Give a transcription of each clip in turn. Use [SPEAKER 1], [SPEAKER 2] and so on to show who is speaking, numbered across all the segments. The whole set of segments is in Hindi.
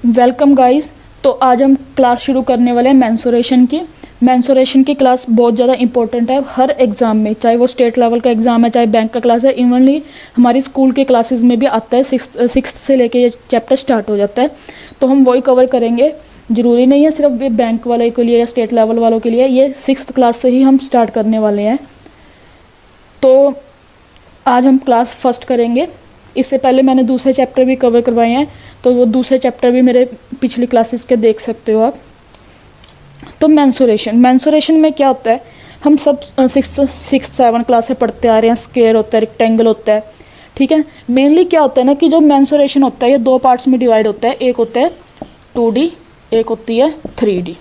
[SPEAKER 1] Welcome guys. तो आज हम क्लास शुरू करने वाले हैं मेंसुरेशन की क्लास बहुत ज़्यादा इंपॉर्टेंट है हर एग्ज़ाम में, चाहे वो स्टेट लेवल का एग्ज़ाम है, चाहे बैंक का क्लास है। इवनली हमारी स्कूल के क्लासेस में भी आता है, सिक्स्थ से लेके ये चैप्टर स्टार्ट हो जाता है। तो हम वही कवर करेंगे। ज़रूरी नहीं है सिर्फ ये बैंक वाले के लिए या स्टेट लेवल वालों के लिए, ये सिक्स्थ क्लास से ही हम स्टार्ट करने वाले हैं। तो आज हम क्लास फर्स्ट करेंगे। इससे पहले मैंने दूसरे चैप्टर भी कवर करवाए हैं, तो वो दूसरे चैप्टर भी मेरे पिछली क्लासेस के देख सकते हो आप। तो मेंसुरेशन में क्या होता है, हम सब सिक्स सेवन क्लास से पढ़ते आ रहे हैं। स्क्वायर होता है, रेक्टेंगल होता है, ठीक है। मेनली क्या होता है ना कि जो मेंसुरेशन होता है ये दो पार्ट्स में डिवाइड होता है। एक होता है 2D, एक होती है 3D,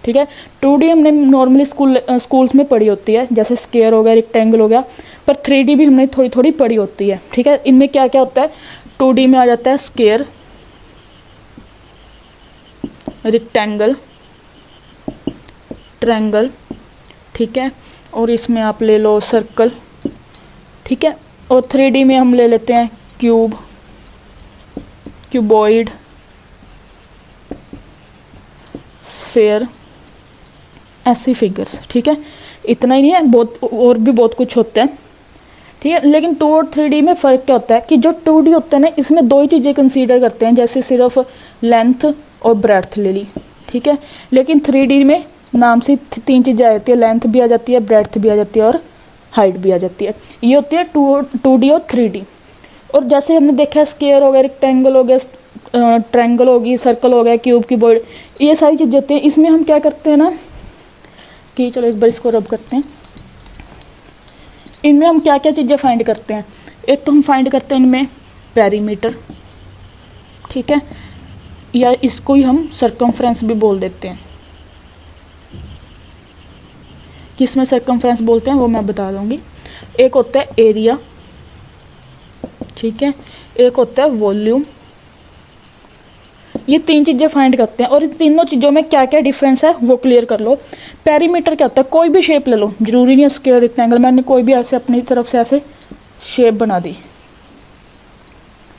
[SPEAKER 1] ठीक है। 2D हमने नॉर्मली स्कूल्स में पढ़ी होती है, जैसे स्क्वायर हो गया, रेक्टेंगल हो गया। पर 3D भी हमने थोड़ी थोड़ी पढ़ी होती है, ठीक है। इनमें क्या क्या होता है, 2D में आ जाता है स्क्वायर, रेक्टेंगल, ट्रायंगल, ठीक है। और इसमें आप ले लो सर्कल, ठीक है। और 3D में हम ले लेते हैं क्यूब, क्यूबॉइड, स्फेयर, ऐसी फिगर्स, ठीक है। इतना ही नहीं है, बहुत और भी बहुत कुछ होता है, ठीक है। लेकिन 2 और 3D में फ़र्क क्या होता है कि जो 2D होता है ना, इसमें दो ही चीज़ें कंसीडर करते हैं, जैसे सिर्फ लेंथ और ब्रेड्थ ले ली, ठीक है। लेकिन 3D में नाम से 3 चीज़ें आ जाती है, लेंथ भी आ जाती है, ब्रेड्थ भी आ जाती है और हाइट भी आ जाती है। ये होती है 2D और 3D। और जैसे हमने देखा है स्क्वायर हो गया, रेक्टेंगल हो गया, ट्रायंगल होगी, सर्कल हो गया, क्यूब, क्यूबॉइड, ये सारी चीज़ें होती हैं। इसमें हम क्या करते हैं ना कि चलो एक बार इसको रब करते हैं। इनमें हम क्या क्या चीज़ें फाइंड करते हैं, एक तो हम फाइंड करते हैं इनमें पेरीमीटर, ठीक है, या इसको ही हम सर्कमफ्रेंस भी बोल देते हैं। किसमें सर्कमफ्रेंस बोलते हैं वो मैं बता दूंगी। एक होता है एरिया, ठीक है, एक होता है वॉल्यूम। ये 3 चीज़ें फाइंड करते हैं। और इन तीनों चीज़ों में क्या क्या डिफरेंस है वो क्लियर कर लो। पेरीमीटर क्या होता है, कोई भी शेप ले लो, जरूरी नहीं है स्क्वायर, रेक्टेंगल। मैंने कोई भी ऐसे अपनी तरफ से ऐसे शेप बना दी,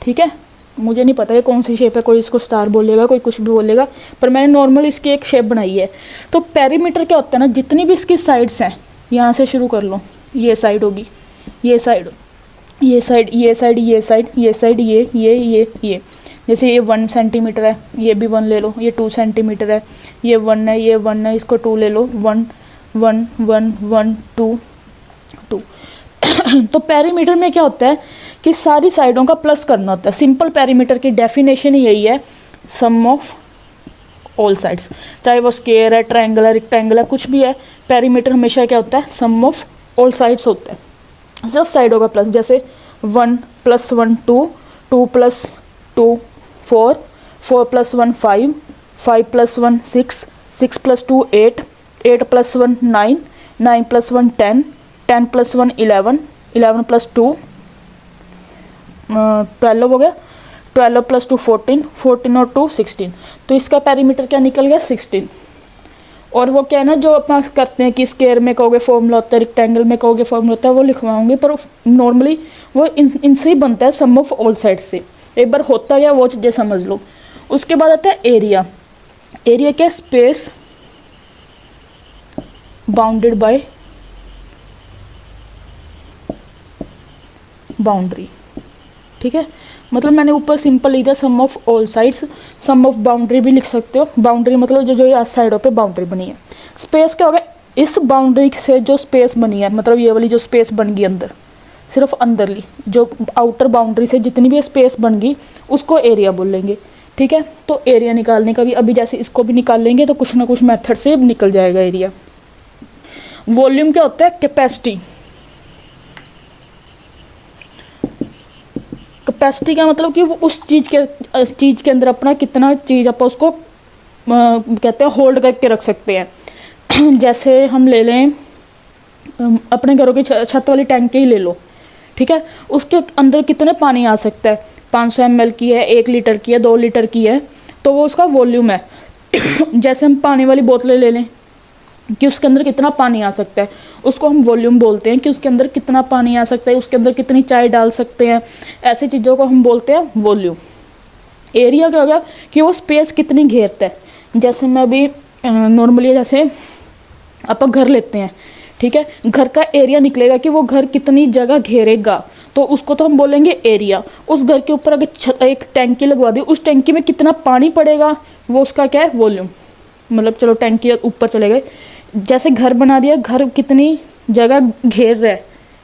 [SPEAKER 1] ठीक है। मुझे नहीं पता है कौन सी शेप है, कोई इसको स्टार बोलेगा, कोई कुछ भी बोलेगा, पर मैंने नॉर्मल इसकी एक शेप बनाई है। तो पेरीमीटर क्या होता है ना, जितनी भी इसकी साइड्स हैं, यहाँ से शुरू कर लो, ये साइड होगी, ये साइड, ये साइड, ये साइड, ये साइड, ये साइड, ये जैसे ये 1 सेंटीमीटर है, ये भी 1 ले लो, ये 2 सेंटीमीटर है, ये 1 है, ये 1 है, इसको 2 ले लो, 1 1 1 1 2 2। तो पेरीमीटर में क्या होता है कि सारी साइडों का प्लस करना होता है। सिंपल पेरीमीटर की डेफिनेशन ही यही है, सम ऑफ ऑल साइड्स। चाहे वो स्क्वायर है, ट्रायंगल है, रेक्टेंगल है, कुछ भी है, पेरीमीटर हमेशा क्या होता है, सम ऑफ ऑल साइड्स होता है, सिर्फ साइडों का प्लस। जैसे 1 + 1 2, 2 + 2 4, 4 + 1 5, 5 + 1 6, 6 + 2 8, 8 + 1 9, 9 + 1 10, 10 + 1 11, 11 + 2 12 हो गया, 12 + 2 14, 14 और 2 16। तो इसका पेरीमीटर क्या निकल गया, 16। और वो क्या है ना, जो अपना करते हैं कि स्क्वायर में कहोगे फॉर्मूला होता है, रेक्टेंगल में कहोगे फॉर्मूला होता है, वो लिखवाऊंगे, पर नॉर्मली वो इनसे ही बनता है, सम ऑफ ऑल साइड से। एक बार होता है वो चीज़ें समझ लो। उसके बाद आता है एरिया। एरिया क्या, स्पेस बाउंडेड बाय बाउंड्री, ठीक है। मतलब मैंने ऊपर सिंपल लिखा sum of all sides, sum of boundary भी लिख सकते हो। बाउंड्री मतलब जो जो साइडों पे बाउंड्री बनी है। स्पेस क्या होगा, इस बाउंड्री से जो स्पेस बनी है, मतलब ये वाली जो स्पेस बन गई अंदर, सिर्फ अंदरली जो आउटर बाउंड्री से जितनी भी स्पेस बन गई उसको एरिया बोलेंगे, ठीक है। तो एरिया निकालने का भी अभी जैसे इसको भी निकाल लेंगे तो कुछ ना कुछ मेथड से निकल जाएगा एरिया। वॉल्यूम क्या होता है, कैपेसिटी। कैपेसिटी का मतलब कि वो उस चीज़ के अंदर अपना कितना चीज़ आप उसको कहते हैं होल्ड करके रख सकते हैं। जैसे हम ले लें अपने घरों की छत वाली टैंकी ही ले लो, ठीक है। उसके अंदर कितने पानी आ सकता है, 500 ml की है, 1 लीटर की है, 2 लीटर की है, तो वो उसका वॉल्यूम है। जैसे हम पानी वाली बोतलें ले लें कि उसके अंदर कितना पानी आ सकता है, उसको हम वॉल्यूम बोलते हैं कि उसके अंदर कितना पानी आ सकता है, उसके अंदर कितनी चाय डाल सकते हैं, ऐसी चीज़ों को हम बोलते हैं वॉल्यूम। एरिया क्या हो गया कि वो स्पेस कितनी घेरता है। जैसे मैं अभी नॉर्मली जैसे अपन घर लेते हैं, ठीक है, घर का एरिया निकलेगा कि वो घर कितनी जगह घेरेगा, तो उसको तो हम बोलेंगे एरिया। उस घर के ऊपर अगर एक टैंकी लगवा दी, उस टैंकी में कितना पानी पड़ेगा वो उसका क्या है, वॉल्यूम। मतलब चलो टैंकी ऊपर चले गए, जैसे घर बना दिया, घर कितनी जगह घेर रहा है,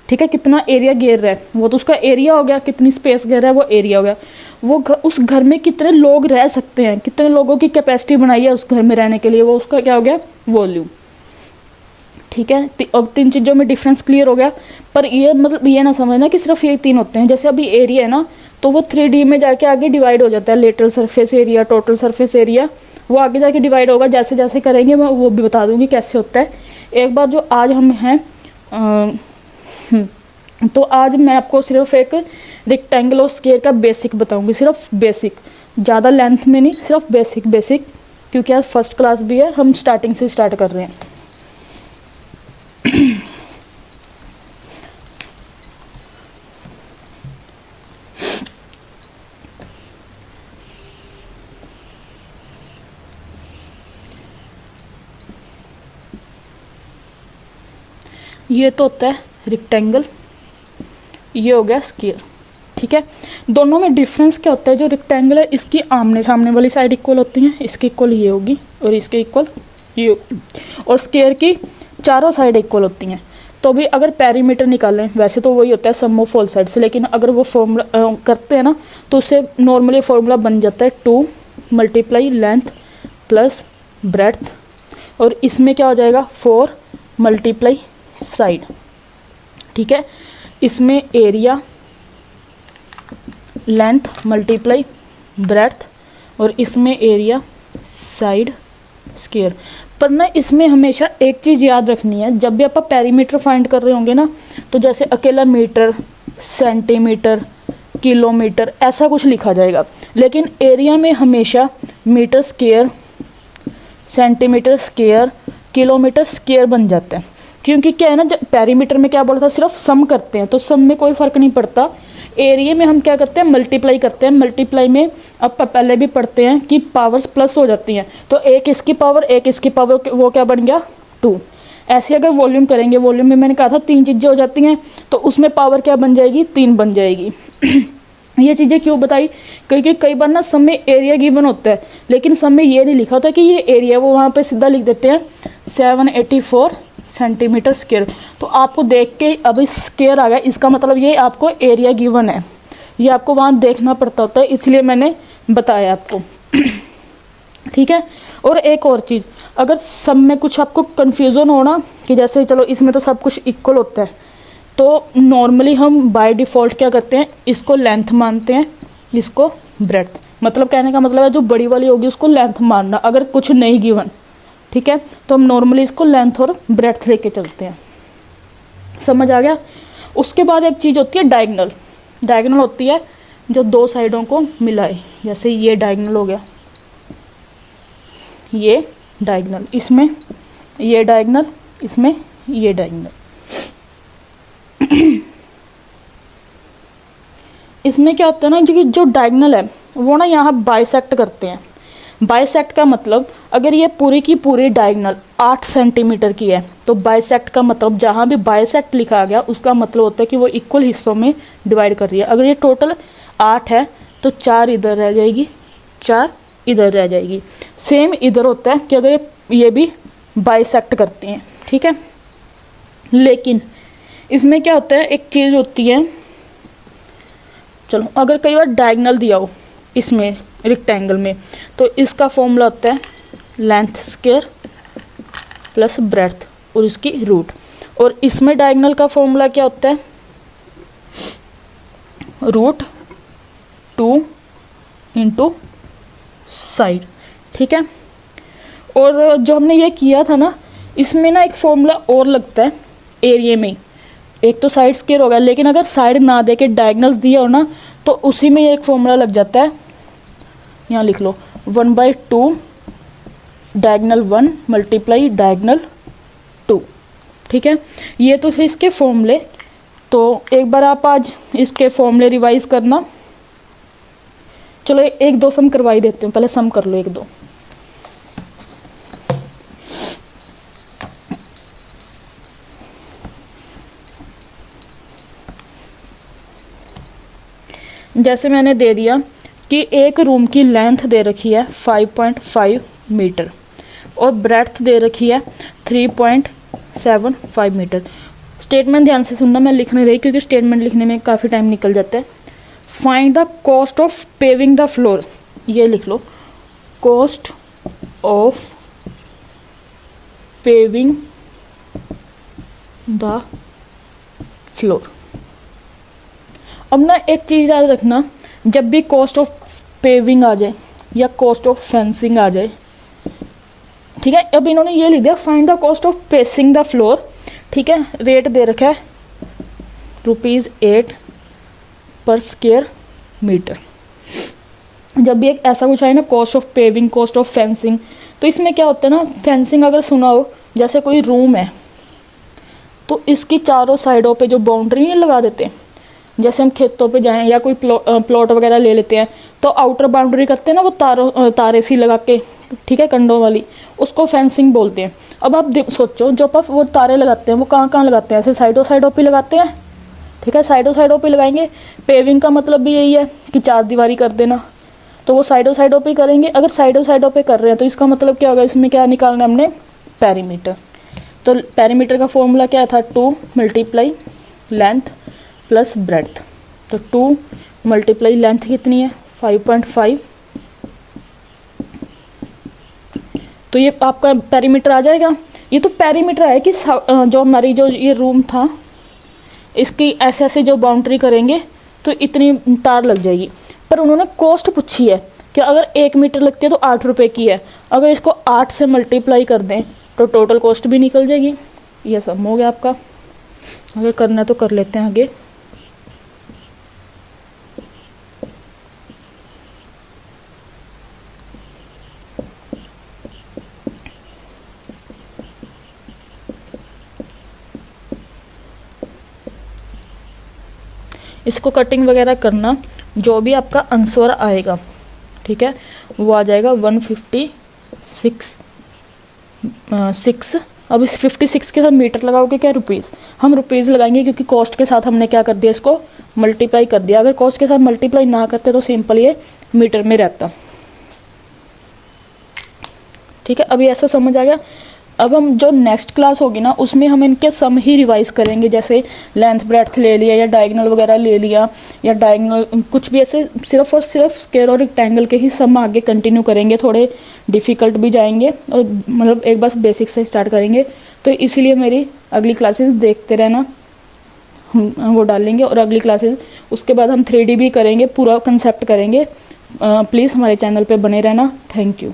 [SPEAKER 1] ठीक है, कितना एरिया घेर रहा है, वो तो उसका एरिया हो गया, कितनी स्पेस घेर रहा है वो एरिया हो गया। वो उस घर में कितने लोग रह सकते हैं, कितने लोगों की कैपेसिटी बनाई है उस घर में रहने के लिए, वो उसका क्या हो गया, वॉल्यूम। ठीक है, अब 3 चीज़ों में डिफरेंस क्लियर हो गया। पर ये मतलब ये ना समझना कि सिर्फ ये 3 होते हैं। जैसे अभी एरिया है ना, तो वो 3D में जाके आगे डिवाइड हो जाता है, lateral surface area, total surface area, वो आगे जाके डिवाइड होगा। जैसे जैसे करेंगे मैं वो भी बता दूंगी कैसे होता है। एक बार जो आज हम हैं तो आज मैं आपको सिर्फ एक रेक्टेंगल और स्क्वायर का बेसिक बताऊंगी, सिर्फ बेसिक, ज़्यादा लेंथ में नहीं, सिर्फ बेसिक बेसिक, क्योंकि आज फर्स्ट क्लास भी है, हम स्टार्टिंग से स्टार्ट कर रहे हैं। ये तो होता है रेक्टेंगल, ये हो गया स्क्वायर, ठीक है। दोनों में डिफरेंस क्या होता है, जो रेक्टेंगल है इसकी आमने सामने वाली साइड इक्वल होती है, इसके इक्वल ये होगी और इसके इक्वल ये होगी, और स्क्वायर की चारों साइड इक्वल होती हैं। तो भी अगर पेरीमीटर निकालें, वैसे तो वही होता है सम ऑफ ऑल साइड्स, लेकिन अगर वो फॉर्मूला करते हैं ना, तो उससे नॉर्मली फॉर्मूला बन जाता है 2 मल्टीप्लाई लेंथ प्लस ब्रेड्थ, और इसमें क्या हो जाएगा 4 मल्टीप्लाई साइड, ठीक है। इसमें एरिया लेंथ मल्टीप्लाई ब्रेड्थ, और इसमें एरिया साइड स्क्वायर। पर ना इसमें हमेशा एक चीज़ याद रखनी है, जब भी आप पेरीमीटर फाइंड कर रहे होंगे ना, तो जैसे अकेला मीटर, सेंटीमीटर, किलोमीटर ऐसा कुछ लिखा जाएगा, लेकिन एरिया में हमेशा metre square, centimetre square, kilometre square बन जाता है। क्योंकि क्या है ना, पेरीमीटर में क्या बोला था, सिर्फ सम करते हैं, तो सम में कोई फर्क नहीं पड़ता। एरिया में हम क्या करते हैं, मल्टीप्लाई करते हैं। मल्टीप्लाई में अब पहले भी पढ़ते हैं कि पावर्स प्लस हो जाती हैं, तो एक इसकी पावर एक इसकी पावर, वो क्या बन गया 2। ऐसे अगर वॉल्यूम करेंगे, वॉल्यूम में मैंने कहा था 3 चीज़ें हो जाती हैं, तो उसमें पावर क्या बन जाएगी, 3 बन जाएगी। ये चीज़ें क्यों बताई, क्योंकि कई बार ना सम में एरिया गिवन होता है, लेकिन सम में ये नहीं लिखा होता कि ये एरिया, वो वहाँ पे सीधा लिख देते हैं 784 सेंटीमीटर स्क्वायर। तो आपको देख के अभी स्क्वायर आ गया, इसका मतलब ये आपको एरिया गिवन है, ये आपको वहाँ देखना पड़ता होता है, इसलिए मैंने बताया आपको। ठीक है। और एक और चीज़, अगर सब में कुछ आपको कन्फ्यूज़न हो ना, कि जैसे चलो इसमें तो सब कुछ इक्वल होता है, तो नॉर्मली हम बाय डिफ़ॉल्ट क्या करते हैं, इसको लेंथ मानते हैं, इसको ब्रेड्थ। मतलब कहने का मतलब है जो बड़ी वाली होगी उसको लेंथ मानना, अगर कुछ नहीं गिवन, ठीक है, तो हम नॉर्मली इसको लेंथ और ब्रेड्थ लेके चलते हैं। समझ आ गया। उसके बाद एक चीज़ होती है डायगोनल। डायगोनल होती है जो 2 साइडों को मिलाए, जैसे ये डायगोनल हो गया, ये डायगोनल, इसमें ये डायगोनल, इसमें ये डायगोनल। इसमें क्या होता है ना, जो डायगोनल है वो ना यहाँ बाइसेक्ट करते हैं। बाइसेक्ट का मतलब, अगर ये पूरी की पूरी डायगोनल 8 सेंटीमीटर की है, तो बाइसेक्ट का मतलब जहाँ भी बाइसेक्ट लिखा गया उसका मतलब होता है कि वो इक्वल हिस्सों में डिवाइड कर रही है। अगर ये टोटल 8 है तो 4 इधर रह जाएगी, 4 इधर रह जाएगी। सेम इधर होता है कि अगर ये भी बाइसेक्ट करती हैं, ठीक है। लेकिन इसमें क्या होता है, एक चीज़ होती है, चलो अगर कई बार डायगोनल दिया हो इसमें रेक्टेंगल में, तो इसका फॉर्मूला होता है लेंथ स्क्वायर प्लस ब्रेड्थ और इसकी रूट। और इसमें डायगोनल का फॉर्मूला क्या होता है, रूट 2 इंटू साइड, ठीक है। और जो हमने ये किया था ना, इसमें ना एक फॉर्मूला और लगता है एरिया में। एक तो साइड स्क्वायर हो गया, लेकिन अगर साइड ना दे के डायगोनल्स दिया हो ना, तो उसी में एक फॉर्मूला लग जाता है, यहाँ लिख लो 1/2 डायगोनल 1 मल्टीप्लाई डायगोनल 2, ठीक है। ये तो थे इसके फॉर्मूले। तो एक बार आप आज इसके फॉर्मूले रिवाइज करना, चलो एक दो सम करवा ही देती हूँ, पहले सम कर लो एक दो। जैसे मैंने दे दिया कि एक रूम की लेंथ दे रखी है 5.5 मीटर और ब्रेड्थ दे रखी है 3.75 मीटर। स्टेटमेंट ध्यान से सुनना, मैं लिख नहीं रही क्योंकि स्टेटमेंट लिखने में काफ़ी टाइम निकल जाता है। Find the cost of paving the floor, ये लिख लो, cost of paving the floor. अब ना एक चीज़ याद रखना, जब भी कॉस्ट ऑफ पेविंग आ जाए या कॉस्ट ऑफ फेंसिंग आ जाए, ठीक है, अब इन्होंने ये लिख दिया find the cost of pacing the floor, ठीक है, रेट दे रखा है ₹8 पर स्क्वायर मीटर। जब भी एक ऐसा कुछ आए ना, cost of paving, cost of fencing, तो इसमें क्या होता है ना, फेंसिंग अगर सुना हो, जैसे कोई रूम है तो इसकी चारों साइडों पे जो बाउंड्री नहीं लगा देते, जैसे हम खेतों पे जाएं या कोई प्लॉट वगैरह ले लेते हैं तो आउटर बाउंड्री करते हैं ना, वो तारे सी लगा के, ठीक है, कंडों वाली, उसको फेंसिंग बोलते हैं। अब आप सोचो, जो आप वो तारे लगाते हैं वो कहाँ कहाँ लगाते हैं, ऐसे साइडों साइडों पे लगाते हैं, ठीक है, साइडों साइडों पे लगाएंगे। पेविंग का मतलब भी यही है कि चार दीवारी कर देना, तो वो साइडों साइडों पे करेंगे। अगर साइडों साइडों पे कर रहे हैं तो इसका मतलब क्या होगा, इसमें क्या निकालना है हमने, पेरीमीटर। तो पेरीमीटर का फॉर्मूला क्या था, 2 मल्टीप्लाई लेंथ प्लस ब्रेड्थ। तो 2 मल्टीप्लाई लेंथ कितनी है, 5.5, तो ये आपका पेरीमीटर आ जाएगा। ये तो पेरीमीटर है कि जो हमारी जो ये रूम था इसकी ऐसे ऐसे जो बाउंड्री करेंगे तो इतनी तार लग जाएगी। पर उन्होंने कॉस्ट पूछी है कि अगर 1 मीटर लगती है तो 8 रुपये की है, अगर इसको 8 से मल्टीप्लाई कर दें तो टोटल कॉस्ट भी निकल जाएगी। ये सब हो गया आपका, अगर करना है तो कर लेते हैं आगे। इसको कटिंग वगैरह करना, जो भी आपका आंसर आएगा, ठीक है, वो आ जाएगा 156। अब इस 56 के साथ मीटर लगाओगे क्या, रुपीज़, हम रुपीज़ लगाएंगे क्योंकि कॉस्ट के साथ हमने क्या कर दिया, इसको मल्टीप्लाई कर दिया। अगर कॉस्ट के साथ मल्टीप्लाई ना करते तो सिंपल ये मीटर में रहता, ठीक है। अभी ऐसा समझ आ गया। अब हम जो नेक्स्ट क्लास होगी ना उसमें हम इनके सम ही रिवाइज करेंगे, जैसे लेंथ ब्रेड्थ ले लिया या डायगोनल वगैरह ले लिया, या डायगोनल कुछ भी ऐसे सिर्फ और सिर्फ स्क्वायर और रेक्टेंगल के ही सम आगे कंटिन्यू करेंगे। थोड़े डिफ़िकल्ट भी जाएंगे और मतलब एक बस बेसिक से स्टार्ट करेंगे। तो इसीलिए मेरी अगली क्लासेस देखते रहना, हम वो डालेंगे। और अगली क्लासेस उसके बाद हम 3D भी करेंगे, पूरा कंसेप्ट करेंगे। प्लीज़ हमारे चैनल पर बने रहना। Thank you.